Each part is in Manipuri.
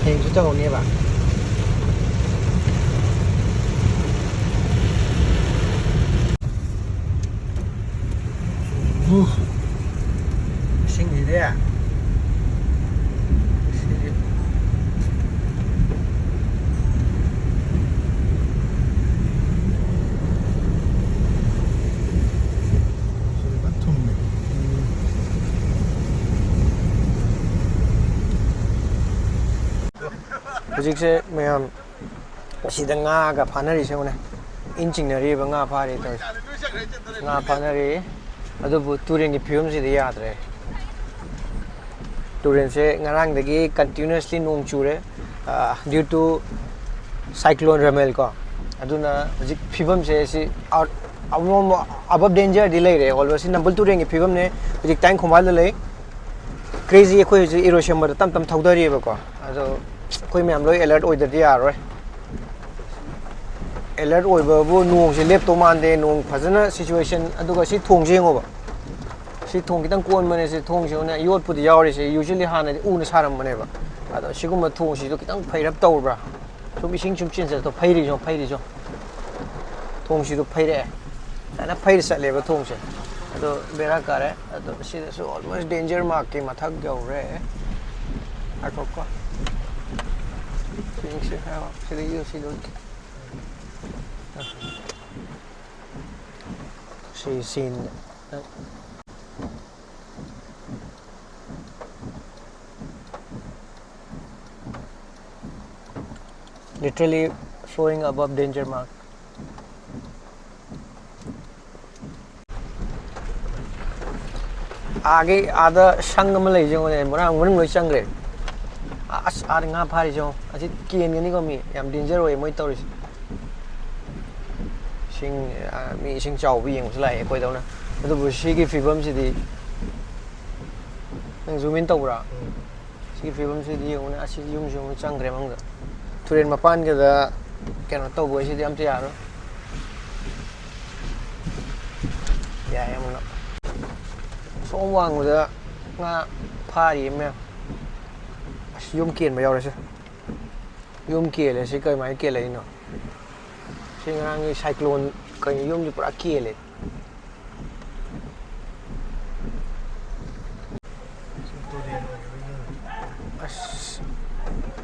ꯍꯌꯦꯡꯁꯨ ꯇꯧꯍꯧꯅꯦꯕ 이싱이래 hꯧꯖꯤꯛꯁꯦ ꯃꯌꯥꯝ ꯁꯤꯗ ꯉꯥꯒ ꯐꯥꯅꯔꯤꯁꯦ ꯎꯅꯦ ꯏꯟ ꯆꯤꯡꯅꯔꯤꯕ ꯉꯥ ꯐꯥꯔꯤ ꯇꯧꯔꯤꯁꯦ ꯉꯥ ꯐꯥꯅꯔꯤ ꯑꯗꯨꯕꯨ ꯇꯨꯔꯦꯟꯒꯤ ꯐꯤꯕꯝꯁꯤꯗꯤ ꯌꯥꯗ꯭ꯔꯦ ꯇꯨꯔꯦꯟꯁꯦ ꯉꯔꯥꯡꯗꯒꯤ ꯀꯟꯇꯤꯅ꯭ꯌꯨꯁꯂꯤ ꯅꯣꯡ ꯆꯨꯔꯦ ꯗ꯭ꯌꯨ ꯇꯨ Cyclone Remal ꯀꯣ ꯑꯗꯨꯅ ꯍꯧꯖꯤꯛ ꯐꯤꯕꯝꯁꯦ ꯁꯤ above danger ꯗꯤ ꯂꯩꯔꯦ ꯑꯣꯜꯋꯦꯁ ꯅꯝꯕꯨꯜ ꯇꯨꯔꯦꯟꯒꯤ ꯐꯤꯕꯝꯅꯦ ꯍꯧꯖꯤꯛ ꯇꯥꯏꯡ ꯈꯣꯡꯕꯥꯜꯗ ꯂꯩ ꯀ꯭ꯔꯦꯖꯤ ꯑꯩꯈꯣꯏ ꯍꯧꯖꯤꯛ ꯏꯔꯣꯏꯁꯦꯝꯕꯗ ꯇꯝ ꯇꯝ ꯊꯧꯗꯔꯤꯑꯕꯀꯣ ꯑꯗꯣ ꯑꯩꯈꯣꯏ ꯃꯌꯥꯝ ꯂꯣꯏ ꯑꯦꯂꯔꯠ ꯑꯣꯏꯗ꯭ꯔꯗꯤ ꯌꯥꯔꯣꯏ ꯑꯦꯂꯔꯠ ꯑꯣꯏꯕꯕꯨ ꯅꯣꯡꯁꯦ ꯂꯦꯞꯇꯧ ꯃꯥꯟꯗꯦ ꯅꯣꯡ ꯐꯖꯅ ꯁꯤꯆꯨꯋꯦꯁꯟ ꯑꯗꯨꯒ ꯁꯤ ꯊꯣꯡꯁꯦ ꯌꯦꯡꯉꯣꯕ ꯁꯤ ꯊꯣꯡ ꯈꯤꯇꯪ ꯀꯣꯟꯕꯅꯦ ꯁꯤ ꯊꯣꯡꯁꯦ ꯌꯣꯠꯄꯨꯗꯤ ꯌꯥꯎꯔꯤꯁꯦ ꯌꯨꯖꯨꯋꯦꯂꯤ ꯍꯥꯟꯅꯗꯤ ꯎꯅ ꯁꯥꯔꯝꯕꯅꯦꯕ ꯑꯗꯣ ꯁꯤꯒꯨꯝꯕ ꯊꯣꯡꯁꯤꯁꯨ ꯈꯤꯇꯪ ꯐꯩꯔꯞ ꯇꯧꯕ꯭ꯔꯥ ꯁꯨꯝ ꯏꯁꯤꯡ ꯁꯨꯝ ꯆꯦꯟꯖꯜꯂꯛꯇꯣ ꯐꯩꯔꯤꯁꯨ ꯊꯣꯡꯁꯤ도 ꯐꯩꯔꯛꯑꯦ ꯐꯖꯅ ꯐꯩꯔ ꯆꯠꯂꯦꯕ ꯊꯣꯡꯁꯦ ꯑꯗꯣ ꯕꯦꯔꯥ ꯀꯥꯔꯦ ꯑꯗꯣ ꯁꯤꯗꯁꯨ ꯑꯣꯜꯃꯣꯁ ꯗꯦꯟꯖꯔ ꯃꯥꯔꯛꯀꯤ ꯃꯊꯛ ꯌꯧꯔꯦ ꯉꯥꯏꯈꯣꯀꯣ scene literally flowing above danger mark. आगे आधा संग में ले जाओ ने मरा अंगन में चंगरे आस are nga phari jo asi kien gani ko mi yam danger oi moi tawri sing mi sing chau bi yeng slai koi daw na adu bu si gi fibam si di nang zoom in tawra si gi fibam si di yeng na asi yung jung changre mang da turen mapan ga da keno taw bo si di am ti yaro ya yam na so wang da nga phari me yum kiền mà rồi chứ yum kiền là sẽ cây máy kiền lấy nó sẽ ngang như cyclone cây yum như bữa kiền lấy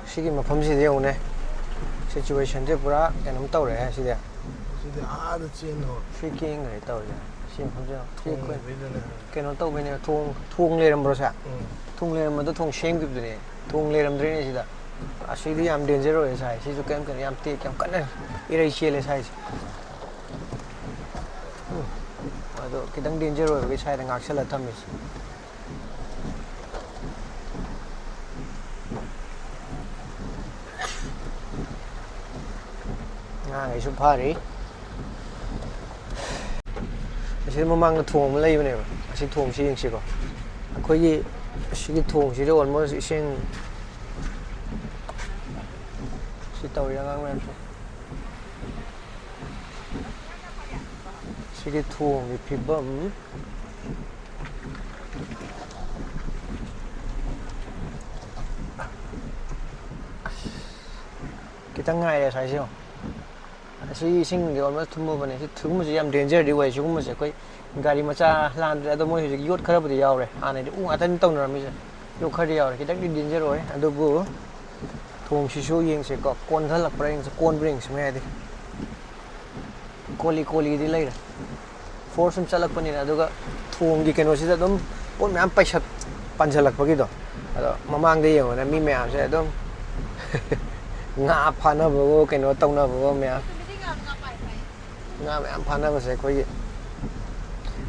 sẽ cái mà phẩm gì đấy này situation thế bữa cái nó tàu đấy sẽ đấy sẽ cái người tàu đấy xin không chứ cái nó tàu bên này thung lên làm bao giờ thung lên mà tôi thung xem cái này thùng lên làm thế này chứ đi làm danger rồi sai, chứ cái em cần làm tiệt cái cắn này, đây chia lên sai, rồi cái đang danger rồi cái sai đang ngạc sẽ là thầm rồi, ngày số pha đấy, chứ mà mang cái thùng lấy bên này, chứ thùng gì cũng có, có gì cái thùng chỉ đâu mà xin tàu ra ngang em cái thùng thì phi bấm cái tăng ngày là sai chưa si sinh cái mà thu mua vào này thứ mà gì em danger đi vậy chứ cũng mà sẽ quay gari macha lan ra tôi mới yốt khá là giàu rồi này thì cũng thân tông rồi bây giờ yốt khá giàu rồi cái đất đi danger rồi anh bữa thùng xí số yên sẽ có con thật là bring sẽ con bring sẽ nghe đi cô li đi lấy rồi force chả là con này là được thùng gì cái nó sẽ đâm bốn mấy anh bay sạt pan chả là cái đó mà mang đi rồi này mi mẹ sẽ đâm ngã pan nó vô cái nó tông nó vô mẹ ngã mẹ pan nó sẽ có gì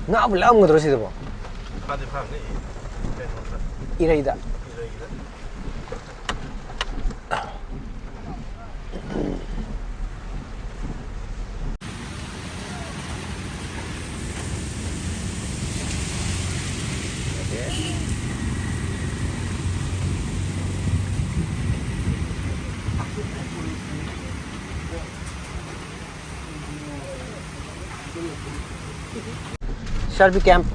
ngã bự lắm người đó sẽ được không? 이래 이다. 샤비 캠프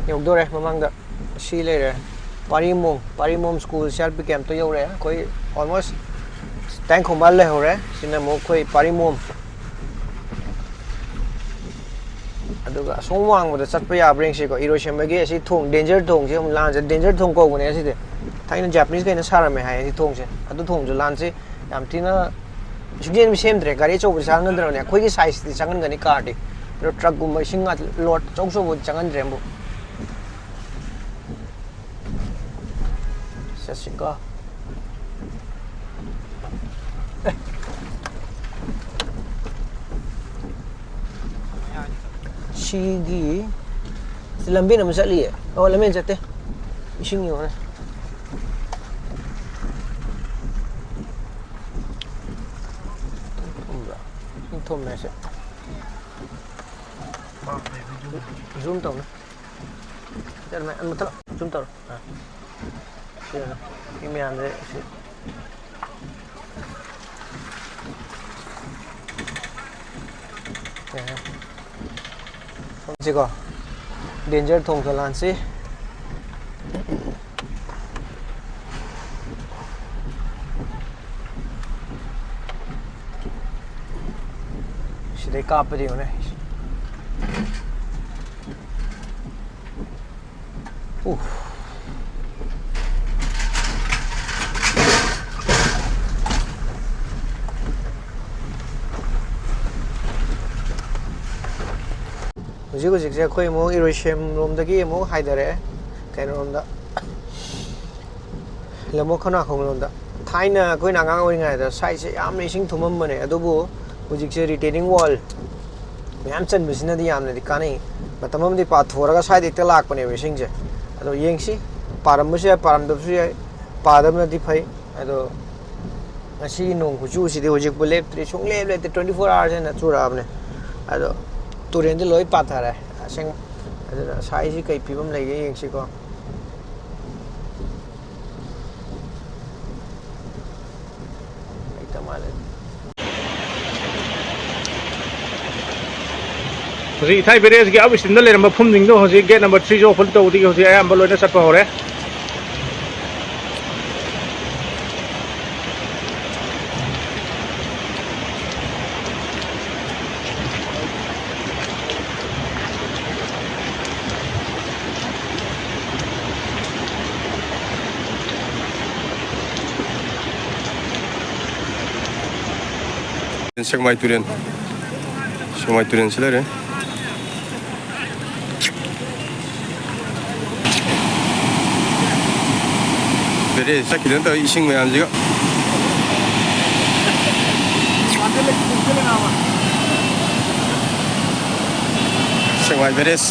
여기도래 마망다 시레래 Parimom school self became to your almost tank of Malay hore, Sinamokoi, Parimom. Aduga, so long with the Satpaya brings you Hiroshima, she tongue, danger tongue, lands, and danger tongue go when I Tiny Japanese kind of Sarame, I tongue, I do tongue to Lancy, Amtina. She gave me same trick, I reach over Sangan, a quick size, the Sangan Cardi. The truck machine at Lord also would Sangan Drembo. Sassika. Shigi Lambina Masali. Oh, Lamentate. Missing you. Thôm này sẽ zoom tàu này, cho mày ăn một thợ zoom tàu, cái mày ăn đấy, không chỉ có danger thùng cho lan xí, để cặp cái điều này. Hꯧꯖꯤꯛ ꯑꯩꯈꯣꯏ ꯑꯃꯨꯛ ꯏꯔꯣꯏꯁꯦꯝ ꯂꯣꯝꯗꯒꯤ ꯑꯃꯨꯛ ꯍꯥꯏꯗꯔꯛꯑꯦ ꯀꯩꯅꯣꯔꯣꯝꯗ ꯂꯝꯃꯣꯛ ꯈꯧꯅꯥꯈꯣꯡ ꯊꯥꯏꯅ ꯑꯩꯈꯣꯏꯅ ꯑꯉꯥꯡ ꯑꯣꯏꯔꯤꯉꯩꯗ ꯁꯥꯏꯠꯁꯦ ꯌꯥꯝꯅ ꯏꯁꯤꯡ ꯊꯨꯝꯃꯝꯕꯅꯦ ꯑꯗꯨꯕꯨ ꯍꯧꯖꯤꯛꯁꯦ ꯔꯤꯇꯦꯅꯤꯡ ꯋꯥꯜ ꯃꯌꯥꯝ ꯆꯟꯕꯁꯤꯅꯗꯤ ꯌꯥꯝꯅꯗꯤ ꯀꯥꯟꯅꯩ ꯃꯇꯝ ꯑꯃꯗꯤ ꯄꯥꯊꯣꯔꯒ ꯁ꯭ꯋꯥꯏꯗ ꯍꯦꯛꯇ ꯂꯥꯛꯄꯅꯦꯕ ꯏꯁꯤꯡꯁꯦ ꯑꯗꯣ ꯌꯦꯡꯁꯤ ꯄꯥꯔꯝꯕꯁꯨ ꯌꯥꯏ ꯄꯥꯔꯝꯗꯕꯁꯨ ꯌꯥꯏ ꯄꯥꯗꯕꯅꯗꯤ ꯐꯩ ꯑꯗꯣ ꯉꯁꯤꯒꯤ ꯅꯣꯡ ꯈꯨꯆꯨꯁꯤꯗꯤ ꯍꯧꯖꯤꯛꯄꯨ ꯂꯦꯞꯇ꯭ꯔꯤ ꯁꯨꯡꯂꯦꯞ ꯂꯦꯞꯇꯦ 24 hours ꯍꯦꯟꯅ ꯆꯨꯔꯛꯑꯕꯅꯦ ꯑꯗꯣ ꯇꯨꯔꯦꯟꯗꯤ ꯂꯣꯏ ꯄꯥꯊꯔꯦ ꯑꯁꯦꯡ ꯑꯗꯨꯅ ꯁꯥꯏꯁꯤ ꯀꯩ ꯐꯤꯕꯝ ꯂꯩꯒꯦ ꯌꯦꯡꯁꯤꯀꯣ ꯂꯩꯇ ꯃꯥꯜꯂꯦ ꯍꯧꯖꯤꯛ ꯏꯊꯥꯏ ꯕꯦꯔꯦꯖꯒꯤ ꯑꯞ ꯏꯁꯇ꯭ꯔꯤꯝꯗ ꯂꯩꯔꯝꯕ ꯐꯨꯝꯁꯤꯡꯗꯣ ꯍꯧꯖꯤꯛ ꯒꯦꯠ ꯅꯝꯕꯔ 3 ꯑꯣꯄꯟ ꯇꯧꯕꯗꯒꯤ ꯍꯧꯖꯤꯛ ꯑꯌꯥꯝꯕ ꯂꯣꯏꯅ ꯆꯠꯄ ꯍꯧꯔꯦ Segmai Turen Silere. Very second, eating my Anziga. Segmai Veres.